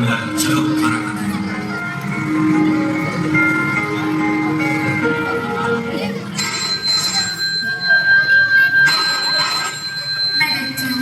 मिला है, चलो खाना खाते हैं। मैं देखती हूँ।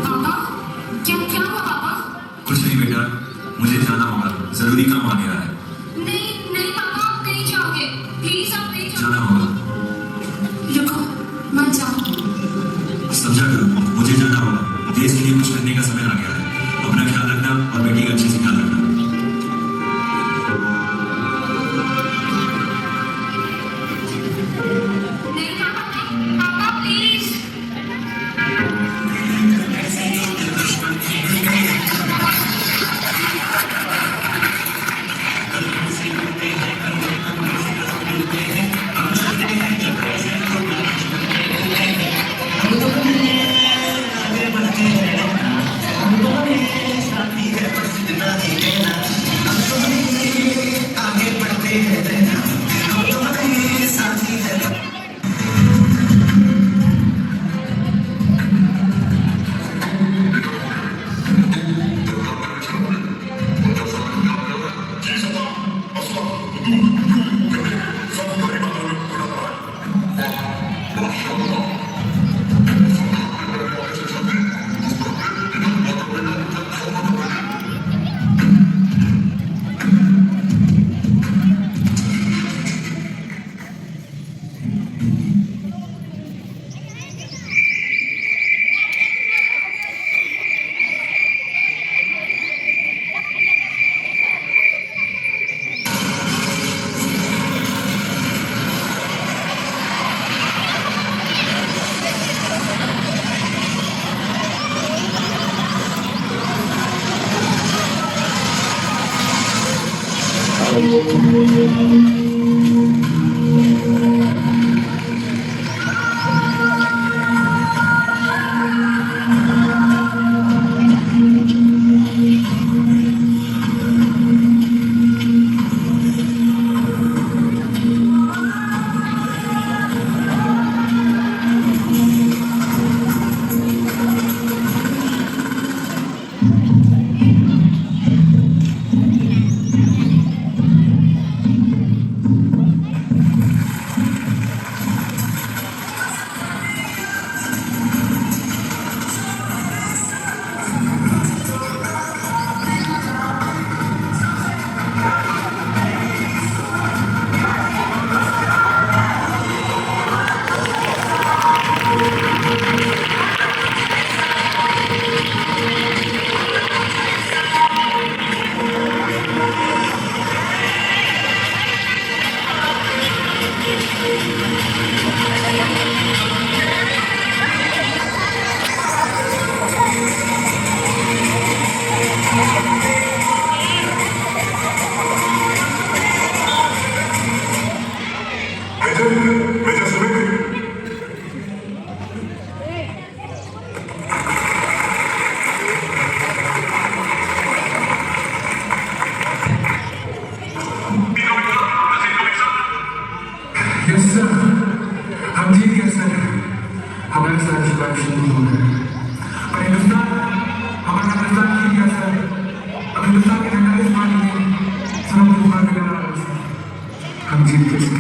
पापा, क्या क्या हुआ पापा? कुछ नहीं बेटा, मुझे जाना होगा, जरूरी काम आ गया है। नहीं नहीं पापा, आप कहीं जाओगे, प्लीज आप कहीं जाओ। जाना होगा, रुको, मत जाओ। समझा करो, मुझे जाना होगा, देश के लिए कुछ करने का समय आ गया है। अपना ख्याल रखना और बेटी का अच्छे से ख्याल रखना। नहीं पापा, पापा प्लीज। हम जीत गए सर, हमारे साथ शिकार शुरू हो गए और हिंदुस्तान, हमारा हिंदुस्तान जीत गया सर। अब हिंदुस्तान के झंडा इस पानी में सब बुखार में लगा रहा है। हम जीत गए सर।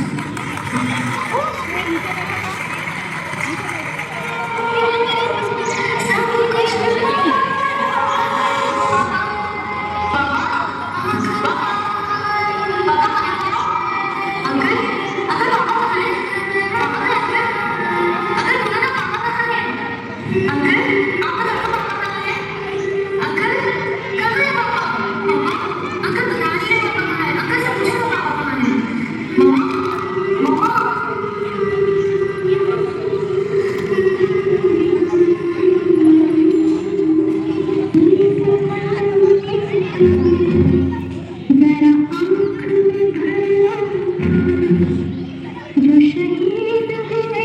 मेरा आँख में भर जो शहीद हुए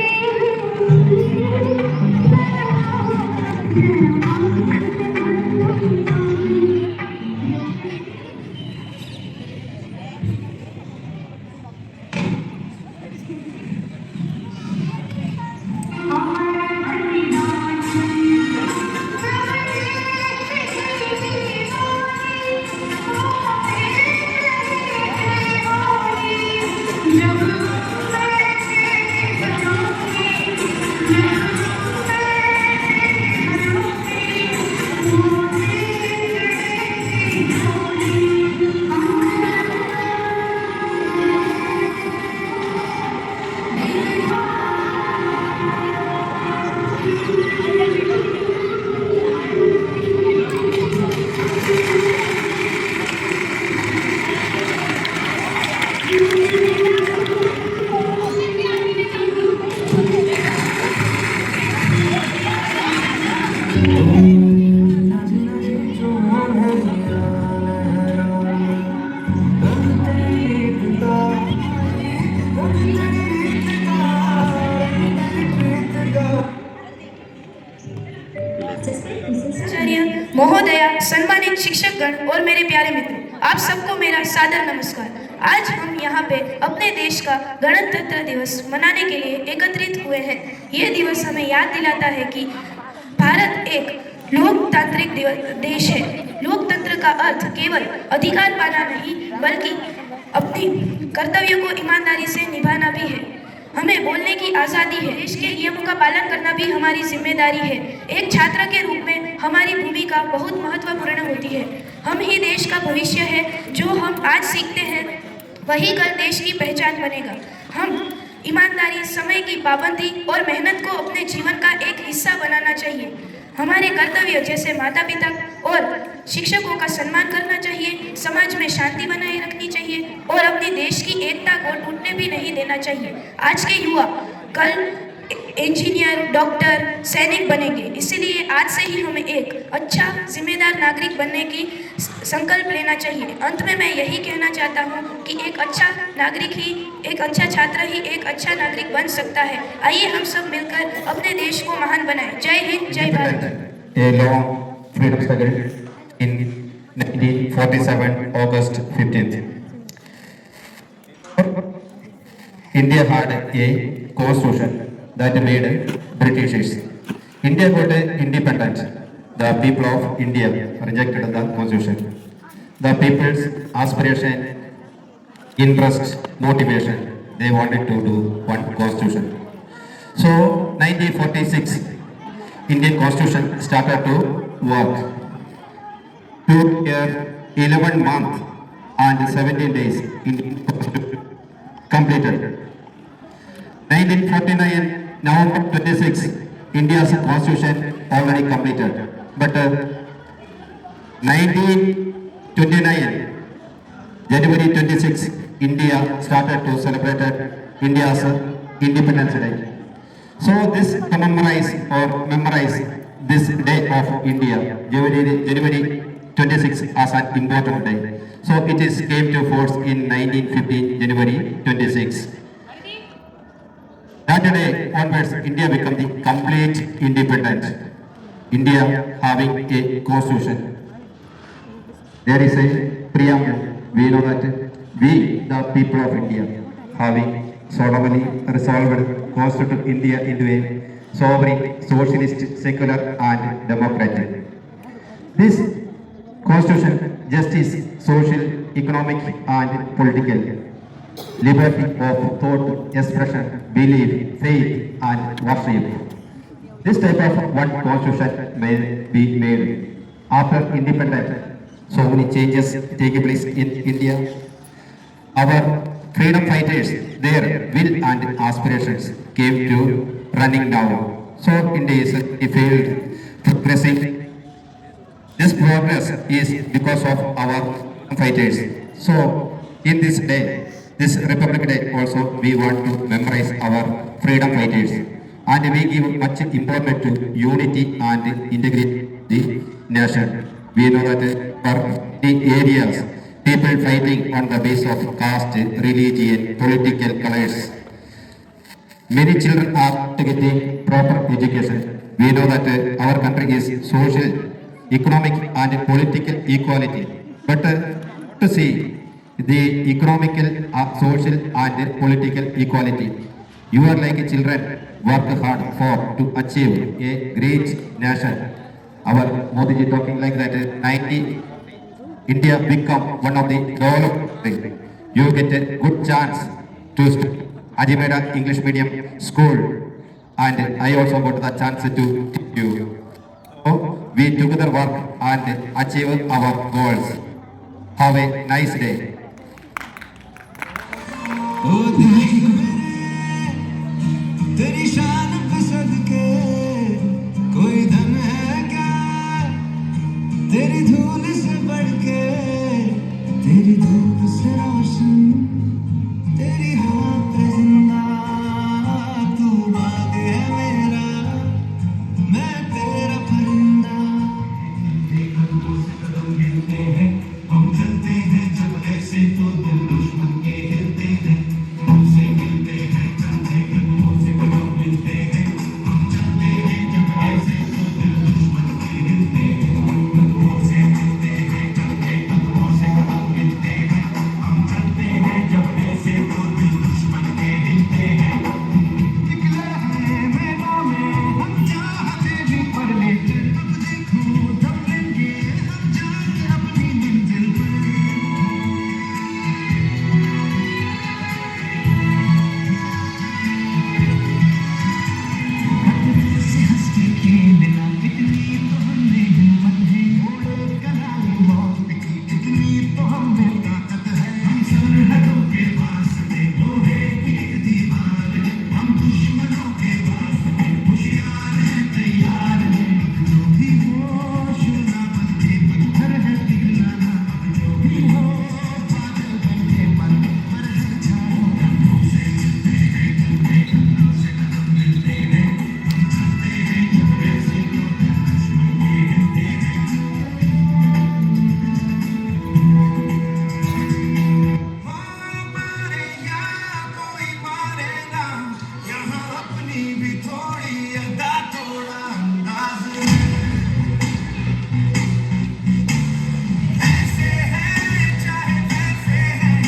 आचार्य महोदया, सम्मानित शिक्षकगण और मेरे प्यारे मित्र, आप सबको मेरा सादर नमस्कार। आज हम यहाँ पे अपने देश का गणतंत्र दिवस मनाने के लिए एकत्रित हुए हैं। ये दिवस हमें याद दिलाता है कि भारत एक लोकतांत्रिक देश है। लोकतंत्र का अर्थ केवल अधिकार पाना नहीं, बल्कि अपनी कर्तव्य को ईमानदारी से निभाना भी है। हमें बोलने की आज़ादी है। देश के नियमों का पालन करना भी हमारी जिम्मेदारी है। एक छात्र के रूप में हमारी भूमिका बहुत महत्वपूर्ण होती है। हम ही देश का भविष्य है। जो हम आज सीखते हैं वही कल देश की पहचान बनेगा। हम ईमानदारी, समय की पाबंदी और मेहनत को अपने जीवन का एक हिस्सा बनाना चाहिए। हमारे कर्तव्य जैसे माता पिता और शिक्षकों का सम्मान करना चाहिए, समाज में शांति बनाए रखनी चाहिए और अपने देश की एकता को टूटने भी नहीं देना चाहिए। आज के युवा कल इंजीनियर, डॉक्टर, सैनिक बनेंगे, इसलिए आज से ही हमें एक अच्छा जिम्मेदार नागरिक बनने की संकल्प लेना चाहिए। अंत में मैं यही कहना चाहता हूँ कि एक अच्छा नागरिक ही, एक अच्छा छात्र ही एक अच्छा नागरिक बन सकता है। आइए हम सब मिलकर अपने देश को महान बनाएं। जय हिंद, जय Bharat. A long freedom struggle in 1947, August 15th. India had a constitution that made Britishers. India got independence. The people of India rejected the constitution. The people's aspiration, interest, motivation, they wanted to do one constitution. So 1946, Indian constitution started to work. 11 months and 17 days Indian constitution completed. 1949, November 26, India's constitution already completed. But 1929, January 26, India started to celebrate India's Independence Day. So this commemorate or memorize this day of India, January 26 as an important day. So it is came to force in 1915, January 26. That day onwards, India became the complete independent. India having a constitution. There is a preamble. We know that we, the people of India, having solemnly resolved constitute India into a sovereign, socialist, secular and democratic. This constitution, justice, social, economic and political, liberty of thought, expression, belief, faith and worship. This type of one constitution may be made. After independence, so many changes take place in India. Our freedom fighters, their will and aspirations came to running down. So India is a failed, progressive. This progress is because of our fighters. So in this day, this Republic Day also, we want to memorize our freedom fighters. And we give much importance to unity and integrity the nation. We know that for the areas people fighting on the basis of caste, religion, political colors. Many children are getting proper education. We know that our country is social, economic and political equality. But to see the economical, social and political equality, you are like children work hard for to achieve a great nation. Our Modi ji talking like that 90 India become one of the developed country. You get a good chance to study Ajimeda English Medium School, and I also got the chance to teach you. So we together work and achieve our goals. Have a nice day. तेरी शान पे सदके कोई धन है क्या, तेरी धूल से बढ़ के, तेरी धूप से रोशन, तेरी हवा पे जिंदा, तू बाग है मेरा, मैं तेरा परिंदा। कदमों से कदम मिलते हैं, हम चलते हैं जब ऐसे तो दिल दुश्मन के हिलते हैं, हमसे मिलते हैं चलते कदमों से कदम मिलते हैं, हम चलते हैं जब ऐसे तो दिल दुश्मन के हिलते हैं, कदमों से मिलते हैं चलते कदमों से कदम मिलते हैं, हम चलते हैं जब ऐसे तो दिल दुश्मन के हिलते हैं। निकले हैं मैदान में हम चाहते भी पर लेते, अब देखो जब लेंगे हम जाके अपनी मंजिल पे। से हंस के खेलना कितनी तो हमने हिम्मत है, घोड़े करारी मौत की कितनी तो हमें ताकत है, हम सरहदों के वास्ते लोहे की एक दीवार है, हम दुश्मनों के वास्ते होशियार हैं तैयार हैं, जो भी हो शुरा बनके पत्थर है पिघलाना, जो भी हो बादल बनके मन पर है छाना। कदमों से मिलते हैं चलते कदमों से कदम मिलते हैं, हम चलते हैं जब ऐसे तो दिल दुश्मन के हिलते हैं। मारे या कोई मारे ना, यहाँ अपनी भी थोड़ी अदा थोड़ा अंदाज है, ऐसे हैं चाहे वैसे हैं,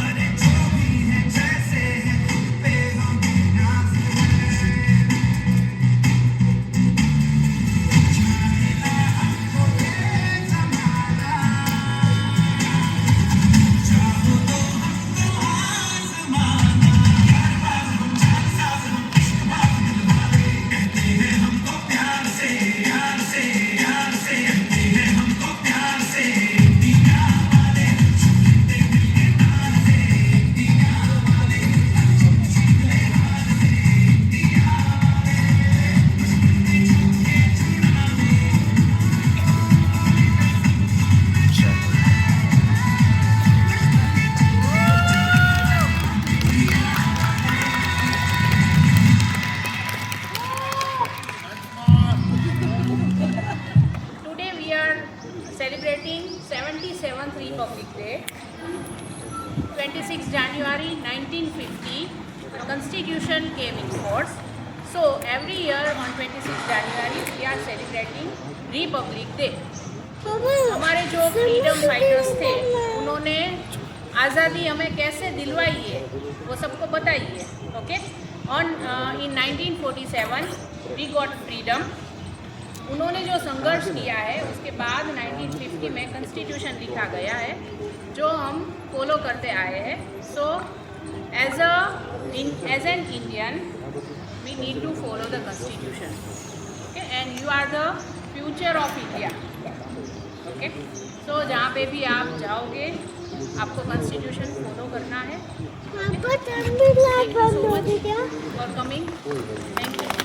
अरे जो भी है जैसे है खुद पे हम नाज है। जानेला हमको ये जमाना, चाहो तो हमको आज़माना, यारबाज़ हम जालसाज़ हम इश्क़बाज़ दिलवाले, कहते हैं हमको प्यार से यार से यार से, कहते हैं हमको प्यार से इंडिया वाले, छू लेते दिल के तार से इंडिया वाले, छू ले हाथ से इंडिया वाले, दुश्मन ने छू के छुड़ा दे। Today we are celebrating 77th Republic Day, 26 January 1950, Constitution came in force. So every year on 26 January we are celebrating Republic Day. हमारे जो फ्रीडम फाइटर्स थे उन्होंने आज़ादी हमें कैसे दिलवाई है वो सबको बताई है। Okay, on in 1947 we got freedom. उन्होंने जो संघर्ष किया है उसके बाद 1950 में कॉन्स्टिट्यूशन लिखा गया है जो हम फॉलो करते आए हैं। So as an Indian we need to follow the constitution, okay, and you are the future of India. Okay, so जहाँ पे भी आप जाओगे आपको कॉन्स्टिट्यूशन फॉलो करना है। For coming, thank you.